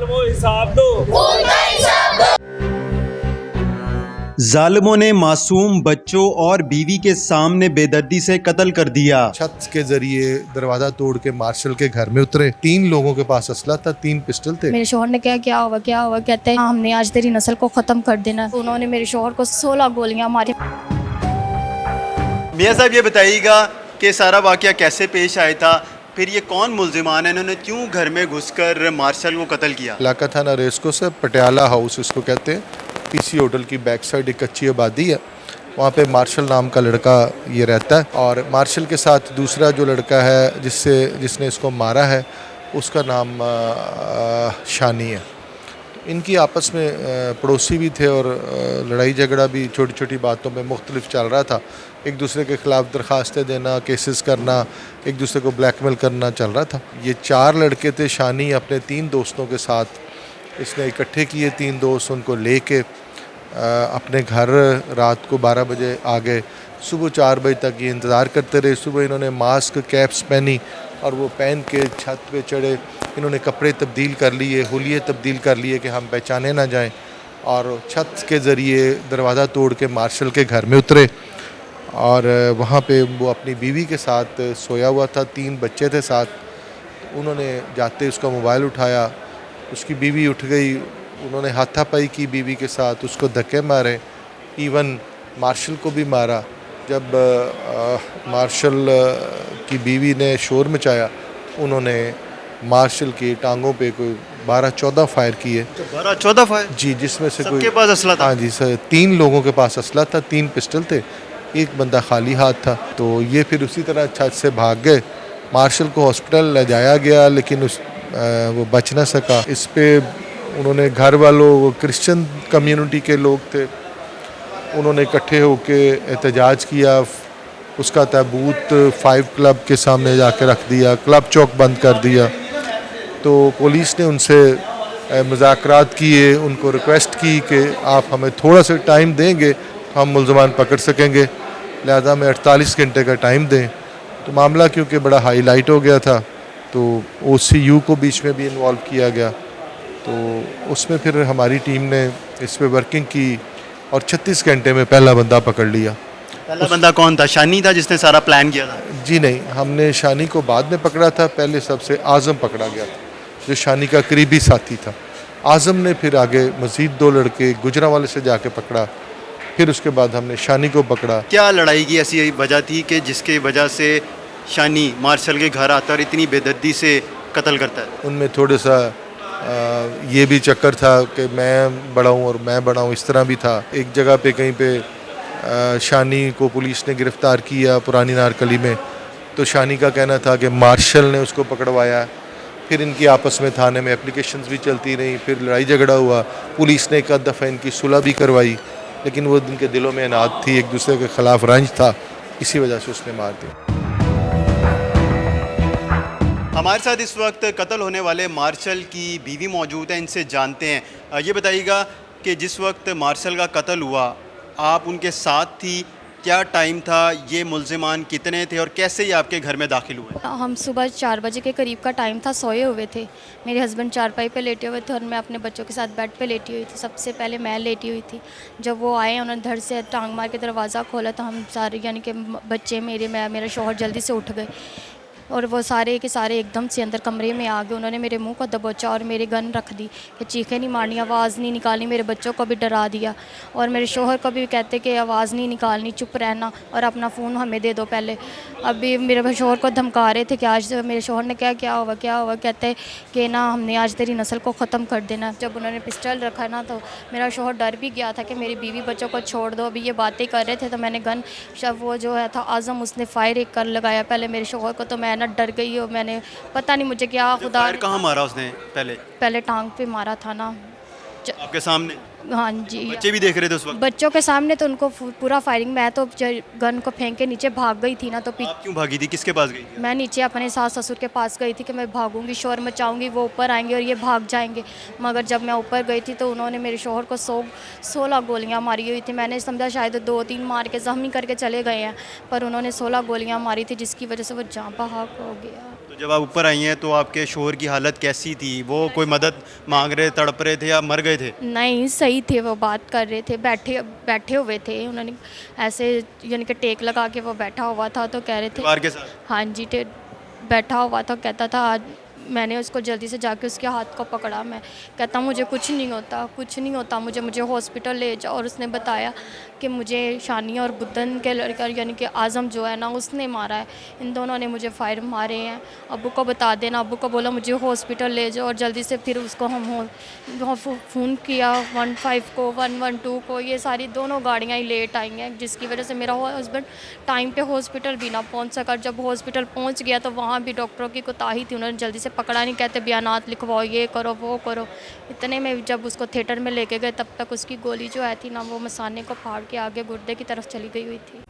जालिमों हिसाब दो। जालिमों ने मासूम बच्चों और बीवी के सामने बेदर्दी से कत्ल कर दिया। छत के जरिए दरवाजा तोड़ के मार्शल के घर में उतरे। 3 लोगों के पास असला था, 3 पिस्टल थे। मेरे शोहर ने क्या हुआ कहते हैं हमने आज तेरी नस्ल को ख़त्म कर देना। उन्होंने मेरे शोहर को 16 गोलियां मारी। मियाँ साहब ये बताइएगा कि सारा वाक़या कैसे पेश आया था, फिर ये कौन मुल्जिमान है, इन्होंने क्यों घर में घुसकर मार्शल को कत्ल किया? इलाका थाना रेस्को से पटियाला हाउस इसको कहते हैं। पीसी होटल की बैक साइड एक कच्ची आबादी है, वहाँ पे मार्शल नाम का लड़का ये रहता है और मार्शल के साथ दूसरा जो लड़का है जिसने इसको मारा है उसका नाम शानी है। इनकी आपस में पड़ोसी भी थे और लड़ाई झगड़ा भी छोटी छोटी बातों में मुख्तलिफ चल रहा था। एक दूसरे के ख़िलाफ़ दरख्वास्तें देना, केसेस करना, एक दूसरे को ब्लैकमेल करना चल रहा था। ये 4 लड़के थे। शानी अपने 3 दोस्तों के साथ इसने इकट्ठे किए। 3 दोस्त उनको लेके अपने घर रात को 12 बजे आ गए। सुबह 4 बजे तक ये इंतज़ार करते रहे। सुबह इन्होंने मास्क कैप्स पहनी और वो पहन के छत पे चढ़े। इन्होंने कपड़े तब्दील कर लिए, हुलिये तब्दील कर लिए कि हम पहचाने ना जाएं, और छत के ज़रिए दरवाज़ा तोड़ के मार्शल के घर में उतरे और वहाँ पे वो अपनी बीवी के साथ सोया हुआ था। 3 बच्चे थे साथ। उन्होंने जाते उसका मोबाइल उठाया, उसकी बीवी उठ गई। उन्होंने हाथापाई की बीवी के साथ, उसको धक्के मारे, इवन मार्शल को भी मारा। जब मार्शल की बीवी ने शोर मचाया, उन्होंने मार्शल की टांगों पे कोई 12-14 फायर किए। 12-14 फायर जी, जिसमें से कोई सबके पास असला था? हाँ जी सर, 3 लोगों के पास असला था, 3 पिस्टल थे, एक बंदा खाली हाथ था। तो ये फिर उसी तरह छत से भाग गए। मार्शल को हॉस्पिटल ले जाया गया लेकिन वो बच ना सका। इस पे उन्होंने घर वालों, वो क्रिश्चियन कम्युनिटी के लोग थे, उन्होंने इकट्ठे होके एहतजाज किया। उसका ताबूत 5 क्लब के सामने जाके रख दिया, क्लब चौक बंद कर दिया। तो पुलिस ने उनसे मुज़ाकरात किए, उनको रिक्वेस्ट की कि आप हमें थोड़ा सा टाइम देंगे, हम मुल्ज़मान पकड़ सकेंगे, लिहाजा हमें 48 घंटे का टाइम दें। तो मामला क्योंकि बड़ा हाईलाइट हो गया था तो OCU को बीच में भी इन्वॉल्व किया गया। तो उसमें फिर हमारी टीम ने इस पर वर्किंग की और 36 घंटे में पहला बंदा पकड़ लिया। पहला बंदा कौन था? शानी था जिसने सारा प्लान किया था? जी नहीं, हमने शानी को बाद में पकड़ा था। पहले सबसे आज़म पकड़ा गया था जो शानी का करीबी साथी था। आज़म ने फिर आगे मज़ीद 2 लड़के गुजरांवाले से जाके पकड़ा, फिर उसके बाद हमने शानी को पकड़ा। क्या लड़ाई की ऐसी वजह थी कि जिसके वजह से शानी मार्शल के घर आता और इतनी बेदर्दी से कत्ल करता है? उनमें थोड़ा सा ये भी चक्कर था कि मैं बड़ा हूँ और मैं बड़ा हूँ, इस तरह भी था। एक जगह पे कहीं पे शानी को पुलिस ने गिरफ़्तार किया पुरानी नारकली में, तो शानी का कहना था कि मार्शल ने उसको पकड़वाया। फिर इनकी आपस में थाने में एप्लीकेशंस भी चलती रहीं, फिर लड़ाई झगड़ा हुआ। पुलिस ने एक आध दफ़ा इनकी सुलह भी करवाई, लेकिन वो इनके दिलों में अनाद थी, एक दूसरे के ख़िलाफ़ रंज था, इसी वजह से उसने मार दिया। हमारे साथ इस वक्त कत्ल होने वाले मार्शल की बीवी मौजूद है, इनसे जानते हैं। ये बताइएगा कि जिस वक्त मार्शल का कत्ल हुआ आप उनके साथ थी, क्या टाइम था, ये मुल्जिमान कितने थे और कैसे ये आपके घर में दाखिल हुए? हम सुबह 4 बजे के करीब का टाइम था, सोए हुए थे। मेरे हस्बैंड चारपाई पे लेटे हुए थे और मैं अपने बच्चों के साथ बेड पे लेटी हुई थी। सबसे पहले मैं लेटी हुई थी। जब वो आए, उन्होंने धड़ से टांग मार के दरवाज़ा खोला तो हम सारे, यानी कि बच्चे मेरा शौहर जल्दी से उठ गए और वो सारे के सारे एकदम से अंदर कमरे में आ गए। उन्होंने मेरे मुंह को दबोचा और मेरे गन रख दी कि चीखें नहीं मारनी, आवाज़ नहीं निकालनी। मेरे बच्चों को भी डरा दिया और मेरे शोहर को भी कहते कि आवाज़ नहीं निकालनी, चुप रहना और अपना फ़ोन हमें दे दो पहले। अभी मेरे शोहर को धमका रहे थे कि आज मेरे शोहर ने क्या हुआ कहते कि ना हमने आज तेरी नस्ल को ख़त्म कर देना। जब उन्होंने पिस्टल रखा ना तो मेरा शोहर डर भी गया था कि मेरी बीवी बच्चों को छोड़ दो। अभी ये बातें कर रहे थे तो मैंने गन, जब वो जो है था आज़म, उसने फायर एक कर लगाया पहले मेरे शोहर को, तो मैं ना डर गई और मैंने पता नहीं मुझे क्या खुदा। फायर कहाँ मारा उसने? पहले टांग पे मारा था ना आपके सामने? हाँ जी, बच्चे भी देख रहे थे उस वक्त? बच्चों के सामने तो उनको पूरा फायरिंग। मैं तो गन को फेंक के नीचे भाग गई थी ना, तो आप क्यों भागी थी, किसके पास गई? मैं नीचे अपने सास ससुर के पास गई थी कि मैं भागूंगी, शोर मचाऊंगी, वो ऊपर आएंगे और ये भाग जाएंगे। मगर जब मैं ऊपर गई थी तो उन्होंने मेरे शोहर को 16 गोलियां मारी हुई थी। मैंने समझा शायद 2-3 मार के ज़ख्मी करके चले गए हैं, पर उन्होंने 16 गोलियां मारी थी जिसकी वजह से वो जाँ बहक हो गया। तो जब आप ऊपर आई हैं तो आपके शोहर की हालत कैसी थी? वो कोई मदद मांग रहे, तड़प रहे थे या मर गए थे? नहीं, सही थे, वो बात कर रहे थे, बैठे बैठे हुए थे। उन्होंने ऐसे यानी कि टेक लगा के वो बैठा हुआ था, तो कह रहे थे। परिवार के साथ? हाँ जी, बैठा हुआ था, कहता था आज। मैंने उसको जल्दी से जाके उसके हाथ को पकड़ा। मैं कहता मुझे कुछ नहीं होता, कुछ नहीं होता, मुझे हॉस्पिटल ले जाओ। और उसने बताया कि मुझे शानिया और बुद्धन के लड़का यानी कि आज़म जो है ना, उसने मारा है। इन दोनों ने मुझे फायर मारे हैं। अब्बू को बता देना। अब्बू को बोला मुझे हॉस्पिटल ले जाओ। और जल्दी से फिर उसको हम फ़ोन किया 15 को, 112 को। ये सारी दोनों गाड़ियाँ ही लेट आई हैं, जिसकी वजह से मेरा हस्बैंड टाइम पे हॉस्पिटल भी ना पहुंच सका। जब हॉस्पिटल पहुंच गया तो वहाँ भी डॉक्टरों की कोताही थी, उन्होंने जल्दी से पकड़ा नहीं। कहते बयानात लिखवाओ, ये करो वो करो। इतने में जब उसको थिएटर में लेके गए तब तक उसकी गोली जो है थी ना, वो मसाने को फाड़ के आगे गुर्दे की तरफ चली गई हुई थी।